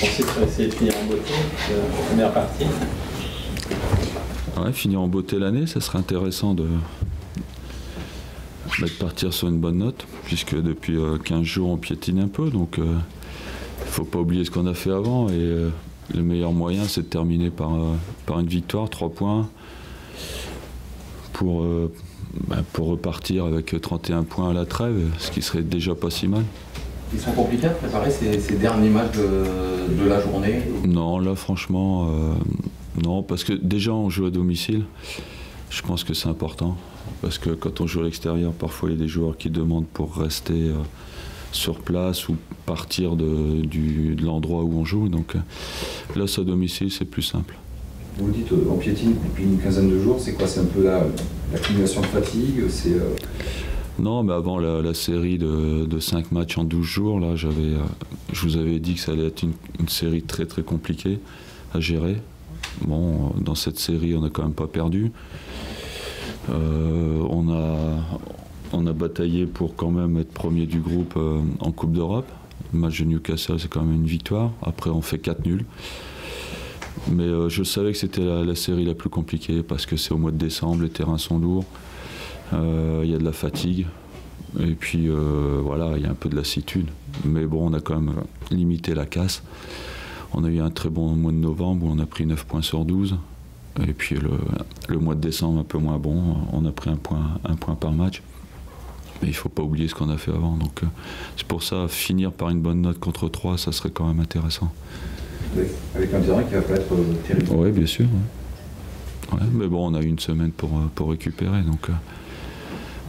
pensez pour essayer de finir en beauté la première partie? Ouais, finir en beauté l'année, ça serait intéressant de partir sur une bonne note, puisque depuis 15 jours on piétine un peu, donc il ne faut pas oublier ce qu'on a fait avant, et le meilleur moyen c'est de terminer par une victoire, 3 points, pour repartir avec 31 points à la trêve, ce qui serait déjà pas si mal. Ils sont compliqués à préparer ces derniers matchs de la journée? Non, là franchement, non, parce que déjà on joue à domicile, je pense que c'est important, parce que quand on joue à l'extérieur, parfois il y a des joueurs qui demandent pour rester sur place ou partir de l'endroit où on joue, donc là c'est à domicile, c'est plus simple. Vous le dites, on piétine depuis une quinzaine de jours, c'est quoi? C'est un peu l'accumulation de fatigue? Non, mais avant la série de 5 matchs en 12 jours, là, je vous avais dit que ça allait être une série très très compliquée à gérer. Bon, dans cette série, on n'a quand même pas perdu. On a bataillé pour quand même être premier du groupe en Coupe d'Europe. Le match de Newcastle, c'est quand même une victoire. Après, on fait 4 nuls. Mais je savais que c'était la série la plus compliquée parce que c'est au mois de décembre, les terrains sont lourds. Il y a de la fatigue et puis voilà, il y a un peu de lassitude, mais bon, on a quand même limité la casse. On a eu un très bon mois de novembre où on a pris 9 points sur 12, et puis le mois de décembre un peu moins bon, on a pris un point par match, mais il ne faut pas oublier ce qu'on a fait avant, donc c'est pour ça, finir par une bonne note contre 3, ça serait quand même intéressant. Avec un terrain qui va pas être terrible. Oui, bien sûr. Ouais. Ouais, mais bon, on a eu une semaine pour récupérer, donc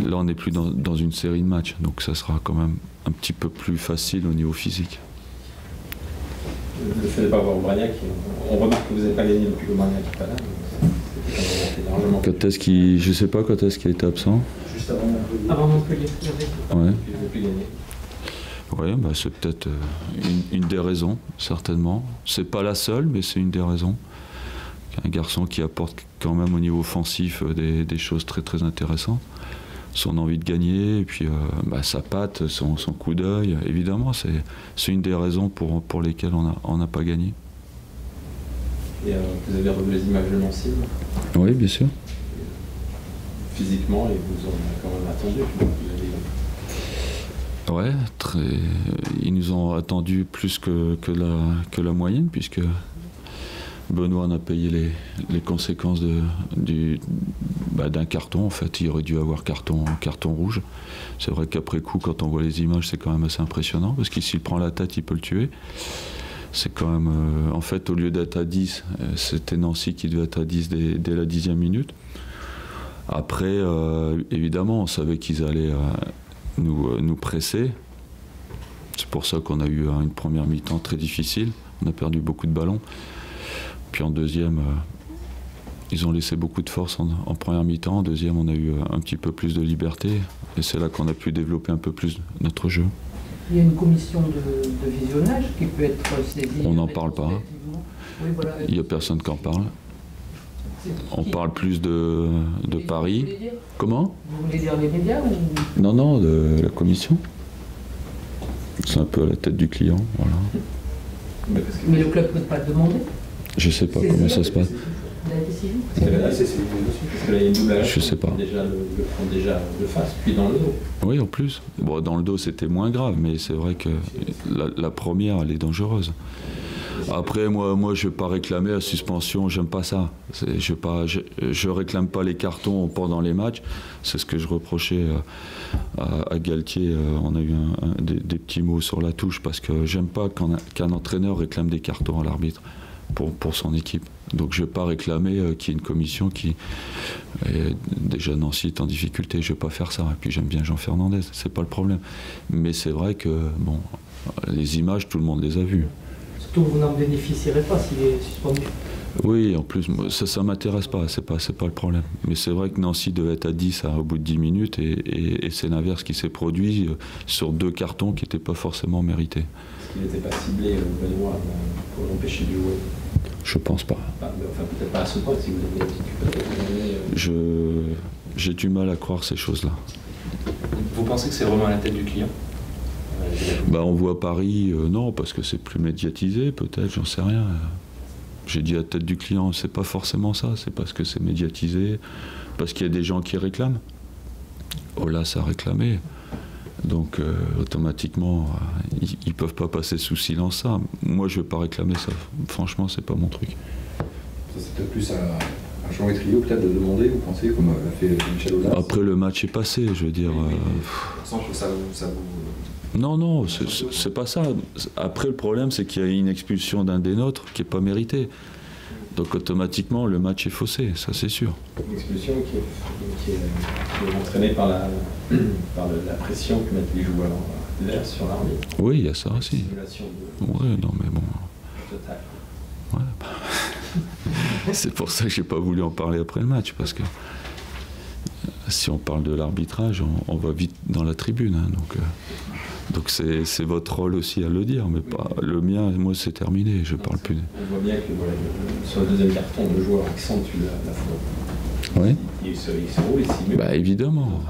là on n'est plus dans une série de matchs, donc ça sera quand même un petit peu plus facile au niveau physique. Le fait de ne pas avoir Aubragnac, on remarque que vous n'avez pas gagné depuis qu'Aubragnac n'est pas là. Quand est-ce qu'il, je ne sais pas quand est-ce qu'il était absent. Juste avant Montpellier. Avant Montpellier, ouais. Vous n'avez plus gagné. Oui, bah c'est peut-être une des raisons, certainement. C'est pas la seule, mais c'est une des raisons. Un garçon qui apporte quand même au niveau offensif des choses très très intéressantes. Son envie de gagner, et puis sa patte, son coup d'œil, évidemment, c'est une des raisons pour lesquelles on n'a pas gagné. Et vous avez revu les images de Nancy? Oui, bien sûr. Physiquement, et vous en avez quand même attendu. Ouais, ils nous ont attendu plus que la moyenne, puisque Benoît en a payé les conséquences d'un carton. En fait, il aurait dû avoir carton rouge. C'est vrai qu'après coup, quand on voit les images, c'est quand même assez impressionnant, parce que s'il prend la tête, il peut le tuer. C'est quand même... en fait, au lieu d'être à 10, c'était Nancy qui devait être à 10 dès la 10e minute. Après, évidemment, on savait qu'ils allaient nous presser. C'est pour ça qu'on a eu une première mi-temps très difficile. On a perdu beaucoup de ballons. Puis en deuxième, ils ont laissé beaucoup de force en première mi-temps. En deuxième, on a eu un petit peu plus de liberté. Et c'est là qu'on a pu développer un peu plus notre jeu. Il y a une commission de visionnage qui peut être saisie. On n'en parle pas. Oui, voilà. Il n'y a personne qui en parle. On parle plus de Paris. Comment? Vous voulez dire les médias ou... Non, de la commission. C'est un peu à la tête du client, voilà. Mais le club ne peut pas demander. Je sais pas comment ça se passe. Il a été saisi. Parce que là, il y a une double alerte. Je sais pas. Déjà le front déjà de face, puis dans le dos. Oui, en plus. Bon, dans le dos, c'était moins grave, mais c'est vrai que la première, elle est dangereuse. Après, moi, je ne vais pas réclamer la suspension, j'aime pas ça. Je réclame pas les cartons pendant les matchs. C'est ce que je reprochais à Galtier. On a eu des petits mots sur la touche, parce que j'aime pas qu'un entraîneur réclame des cartons à l'arbitre pour son équipe. Donc je ne vais pas réclamer qu'il y ait une commission qui... déjà Nancy est en difficulté, je ne vais pas faire ça. Et puis j'aime bien Jean Fernandez, c'est pas le problème. Mais c'est vrai que, bon, les images, tout le monde les a vues. Surtout vous n'en bénéficierez pas s'il est suspendu. Oui, en plus, ça ne m'intéresse pas, c'est pas le problème. Mais c'est vrai que Nancy devait être à 10 au bout de 10 minutes, et c'est l'inverse qui s'est produit sur 2 cartons qui n'étaient pas forcément mérités. Est-ce qu'il n'était pas ciblé, Benoît, pour l'empêcher de jouer? Je pense pas. Enfin, peut-être pas à ce point, si vous avez... J'ai du mal à croire ces choses-là. Vous pensez que c'est vraiment à la tête du client? On voit Paris, non, parce que c'est plus médiatisé, peut-être, j'en sais rien. J'ai dit à la tête du client, c'est pas forcément ça, c'est parce que c'est médiatisé, parce qu'il y a des gens qui réclament. Aulas a réclamé. Donc automatiquement, ils peuvent pas passer sous silence ça. Moi, je vais pas réclamer ça. Franchement, c'est pas mon truc. Ça, c'est peut-être plus à Jean et Trio, peut-être, de demander, vous pensez, comme l'a fait Michel Aulas. Après, le match est passé, je veux dire. Ça vous... Non, c'est pas ça. Après, le problème, c'est qu'il y a une expulsion d'un des nôtres qui est pas méritée. Donc automatiquement, le match est faussé, ça c'est sûr. Une expulsion qui est entraînée par la pression que mettent les joueurs adverses sur l'arbitre. Oui, il y a ça aussi. Simulation de... Ouais, non mais bon. Total. Ouais. C'est pour ça que j'ai pas voulu en parler après le match, parce que si on parle de l'arbitrage, on va vite dans la tribune. Hein, donc c'est votre rôle aussi à le dire, mais pas le mien. Moi, c'est terminé. Je parle plus. On voit bien que sur le deuxième carton, le joueur accentue la faute. Oui. Il se roule ici. Évidemment.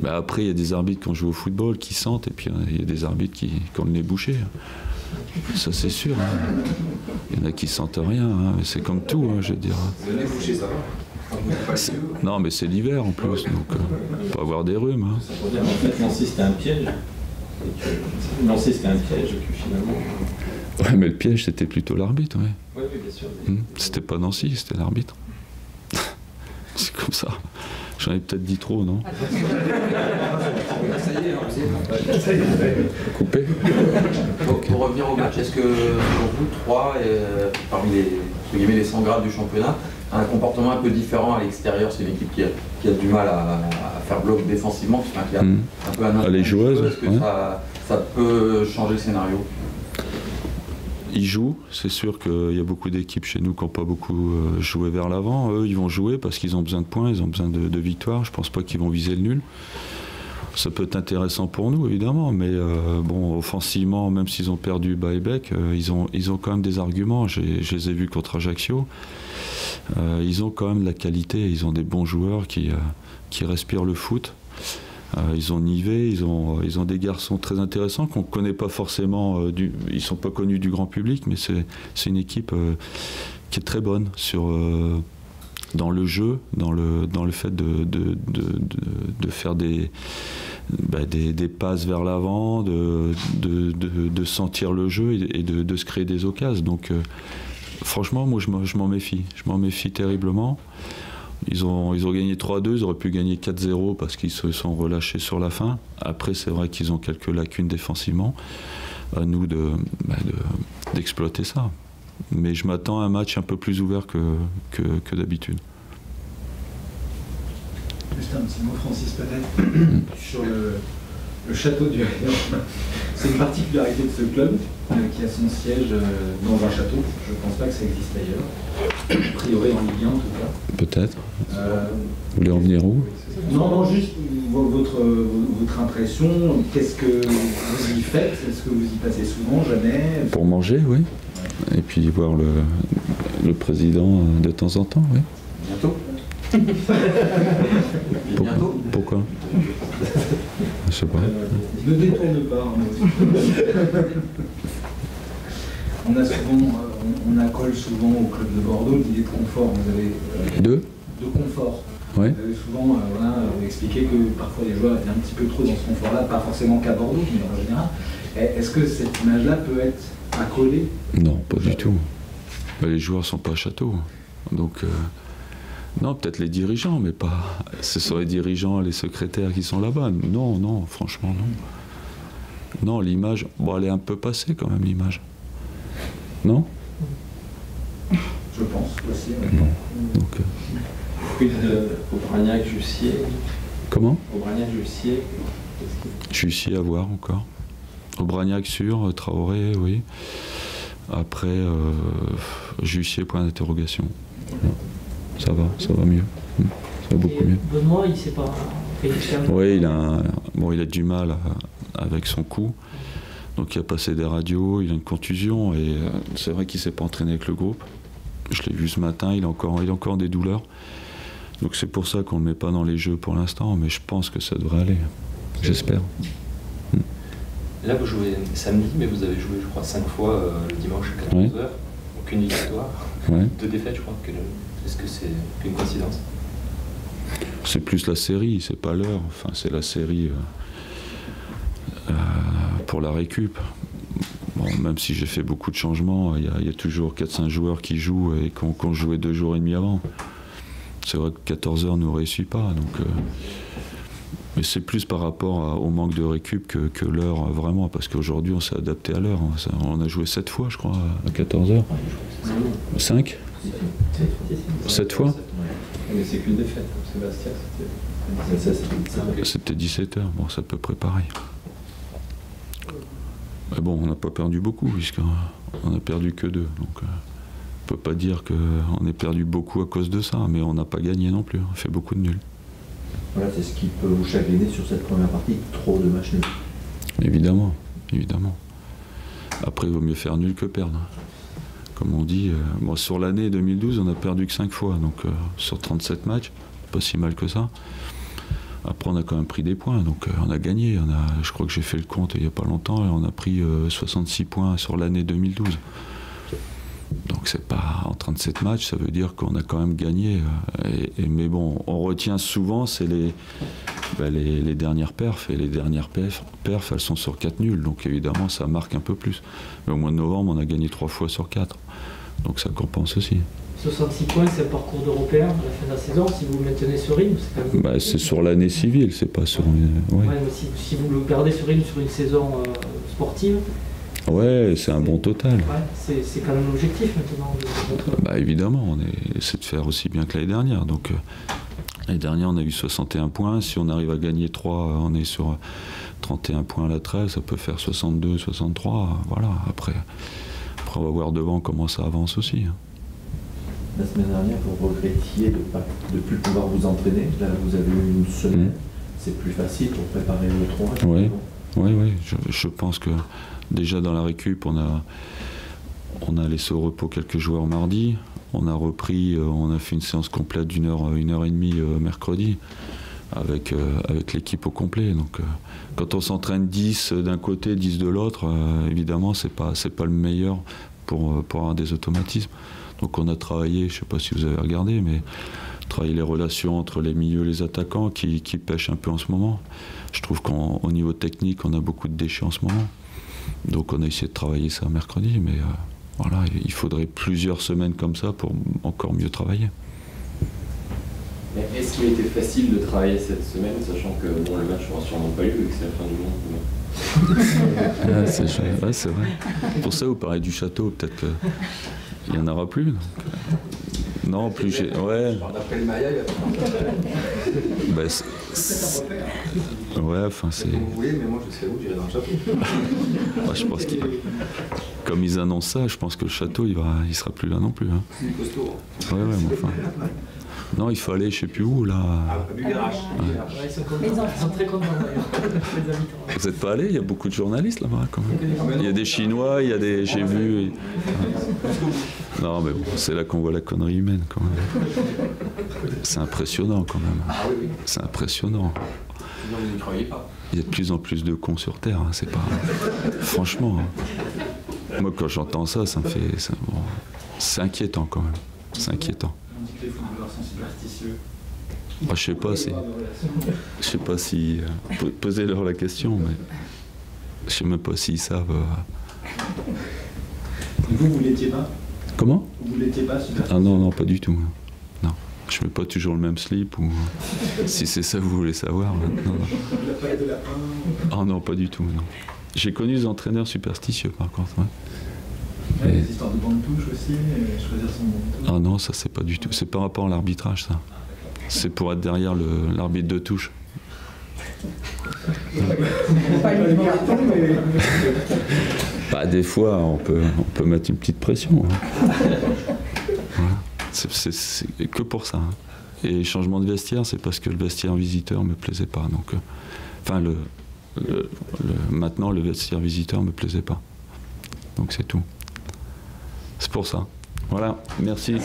Après, il y a des arbitres qui ont joué au football, qui sentent, et puis il y a des arbitres qui ont le nez bouché. Ça, c'est sûr. Hein. Il y en a qui sentent rien, hein, mais c'est comme tout, hein, je veux dire. Le nez bouché, ça va. Non, mais c'est l'hiver en plus, donc on peut avoir des rhumes. Hein. Ça veut dire en fait, Nancy c'était un piège. Nancy c'était un piège, que finalement. Ouais, mais le piège c'était plutôt l'arbitre, ouais. Oui, bien sûr. C'était pas Nancy, c'était l'arbitre. C'est comme ça. J'en ai peut-être dit trop, non? Ça y est, Coupé. Pour revenir au match, est-ce que pour vous, 3, parmi les 100 grades du championnat, un comportement un peu différent à l'extérieur? C'est une équipe qui a du mal à faire bloc défensivement, qui a un peu un les joueuses, est-ce que ça peut changer le scénario? Ils jouent, c'est sûr qu'il y a beaucoup d'équipes chez nous qui n'ont pas beaucoup joué vers l'avant. Eux, ils vont jouer parce qu'ils ont besoin de points, ils ont besoin de victoires. Je ne pense pas qu'ils vont viser le nul. Ça peut être intéressant pour nous, évidemment, mais offensivement, même s'ils ont perdu Baebek, ils ont quand même des arguments. Je les ai vus contre Ajaccio. Ils ont quand même de la qualité, ils ont des bons joueurs qui respirent le foot. Ils ont Nivet, ils ont des garçons très intéressants qu'on ne connaît pas forcément, ils ne sont pas connus du grand public, mais c'est une équipe qui est très bonne dans le jeu, dans le fait de faire des passes vers l'avant, de sentir le jeu et de se créer des occasions. Donc franchement, moi je m'en méfie. Je m'en méfie terriblement. Ils ont gagné 3-2, ils auraient pu gagner 4-0 parce qu'ils se sont relâchés sur la fin. Après, c'est vrai qu'ils ont quelques lacunes défensivement. À nous d'exploiter ça. Mais je m'attends à un match un peu plus ouvert que d'habitude. Juste un petit mot, Francis, peut-être, sur le château du Rayon. C'est une particularité de ce club qui a son siège dans un château. Je ne pense pas que ça existe ailleurs. A priori en Ligue 1 en tout cas. Peut-être. Vous voulez en venir où? Non, juste votre impression. Qu'est-ce que vous y faites? Est-ce que vous y passez souvent? Jamais? Pour manger, oui. Ouais. Et puis voir le président de temps en temps, oui. Bientôt. Pourquoi? Je sais pas. Ne détourne pas. On accole souvent au club de Bordeaux l'idée de confort. Vous avez de confort. Ouais. Vous avez souvent expliqué que parfois les joueurs étaient un petit peu trop dans ce confort-là, pas forcément qu'à Bordeaux, mais en général. Est-ce que cette image-là peut être accolée? Non, pas du tout. Les joueurs ne sont pas à Château. Donc, non, peut-être les dirigeants, mais pas. Ce sont les dirigeants, les secrétaires qui sont là-bas. Non, franchement, non. Non, l'image, elle est un peu passée quand même, l'image. Non? Je pense aussi. Ouais. Bon. Donc, Aubragnac-Jussier. Comment? Aubragnac-Jussier. Jussier à voir encore. Aubragnac sûr, Traoré, oui. Après, Jussier, point d'interrogation. Ça va mieux. Ça va beaucoup mieux. Benoît, il ne s'est pas fait Oui, il a du mal avec son coup. Donc il a passé des radios, il a une contusion et c'est vrai qu'il ne s'est pas entraîné avec le groupe. Je l'ai vu ce matin, il a encore des douleurs. Donc c'est pour ça qu'on ne le met pas dans les jeux pour l'instant, mais je pense que ça devrait aller. J'espère. Là, vous jouez samedi, mais vous avez joué, je crois, 5 fois le dimanche à 14h. Ouais. Aucune victoire. Ouais. 2 défaites, je crois. Est-ce que c'est une coïncidence? C'est plus la série, c'est pas l'heure. Enfin, c'est la série pour la récup. Bon, même si j'ai fait beaucoup de changements, il y a toujours 4-5 joueurs qui jouent et qui ont joué 2 jours et demi avant. C'est vrai que 14h ne réussit pas. Donc, mais c'est plus par rapport au manque de récup que l'heure, vraiment, parce qu'aujourd'hui on s'est adapté à l'heure. On a joué 7 fois, je crois, à 14h. 5 7 fois. Mais c'est qu'une défaite, Sébastien, c'était 17h, bon, c'est à peu près pareil. Mais bon, on n'a pas perdu beaucoup, puisqu'on n'a perdu que 2. Donc on ne peut pas dire qu'on ait perdu beaucoup à cause de ça, mais on n'a pas gagné non plus, on a fait beaucoup de nuls. Voilà, c'est ce qui peut vous chagriner sur cette première partie, trop de matchs nuls. Évidemment, évidemment. Après, il vaut mieux faire nul que perdre. Comme on dit, bon, sur l'année 2012, on n'a perdu que 5 fois, donc sur 37 matchs, pas si mal que ça. Après, on a quand même pris des points, donc on a gagné. Je crois que j'ai fait le compte il n'y a pas longtemps, et on a pris 66 points sur l'année 2012. Donc c'est pas en 37 matchs, ça veut dire qu'on a quand même gagné. Mais bon, on retient souvent, c'est les dernières perfs, et les dernières perfs, elles sont sur 4 nuls, donc évidemment ça marque un peu plus. Mais au mois de novembre, on a gagné 3 fois sur 4, donc ça compense aussi. 66 points, c'est un parcours d'Européen à la fin de la saison. Si vous maintenez ce rythme, c'est quand même... c'est sur l'année civile, c'est pas sur... Ouais. Ouais, si vous le gardez ce rythme sur une saison sportive... Ouais, c'est un bon total. Ouais, c'est quand même l'objectif maintenant. Évidemment, on essaie de faire aussi bien que l'année dernière. Donc l'année dernière, on a eu 61 points. Si on arrive à gagner 3, on est sur 31 points à la trêve. Ça peut faire 62, 63. Voilà. Après, on va voir devant comment ça avance aussi. La semaine dernière, vous regrettiez de ne plus pouvoir vous entraîner. Là, vous avez eu une semaine. C'est plus facile pour préparer le 3. Oui. Je pense que déjà dans la récup, on a laissé au repos quelques joueurs mardi. On a repris, on a fait une séance complète d'1 heure, 1 heure et demie mercredi avec l'équipe au complet. Donc quand on s'entraîne 10 d'un côté, 10 de l'autre, évidemment, c'est pas le meilleur pour avoir des automatismes. Donc on a travaillé, je ne sais pas si vous avez regardé, mais travailler les relations entre les milieux et les attaquants qui pêchent un peu en ce moment. Je trouve qu'au niveau technique, on a beaucoup de déchets en ce moment. Donc on a essayé de travailler ça mercredi, mais voilà, il faudrait plusieurs semaines comme ça pour encore mieux travailler. Est-ce qu'il a été facile de travailler cette semaine, sachant que le match n'aura sûrement pas lieu et que c'est la fin du monde? C'est vrai. Pour ça, vous parlez du château, peut-être qu'il n'y en aura plus. Donc. Non, plus j'ai... Ouais. D'après les Mayas, il va ouais, enfin c'est... Comme vous voulez, mais moi je sais où, j'irai dans le château. Je pense comme ils annoncent ça, je pense que le château, il sera plus là non plus. C'est du costaud. Ouais, mais enfin... Non, il faut aller, je sais plus où, là. À Bugarache. Ils sont très contents, d'ailleurs. Vous n'êtes pas allé? Il y a beaucoup de journalistes là-bas, quand même. Il y a des Chinois, il y a des... J'ai vu... Non, mais bon, c'est là qu'on voit la connerie humaine, quand même. C'est impressionnant, quand même. Ah oui. C'est impressionnant. Sinon, vous n'y croyez pas. Il y a de plus en plus de cons sur Terre, c'est pas... Franchement, moi, quand j'entends ça, ça me fait... Bon, c'est inquiétant, quand même. C'est inquiétant. On dit que les footballeurs sont superstitieux. Je sais pas si... Posez-leur la question, mais... Je sais même pas s'ils savent... Vous l'étiez pas? Comment? Vous l'étiez pas superstitieux? Ah non, pas du tout. Non. Je mets pas toujours le même slip, ou... Si c'est ça que vous voulez savoir. Non. La paille de lapin? Ah non, pas du tout, non. J'ai connu des entraîneurs superstitieux, par contre, Ouais, des histoires de bande touche aussi, choisir son bande touche. Ah non, ça c'est pas du tout. C'est par rapport à l'arbitrage, ça. C'est pour être derrière l'arbitre de touche. Des fois, on peut mettre une petite pression. Voilà. C'est que pour ça. Et changement de vestiaire, c'est parce que le vestiaire visiteur me plaisait pas. Donc, maintenant, le vestiaire visiteur me plaisait pas. Donc c'est tout. C'est pour ça. Voilà, merci.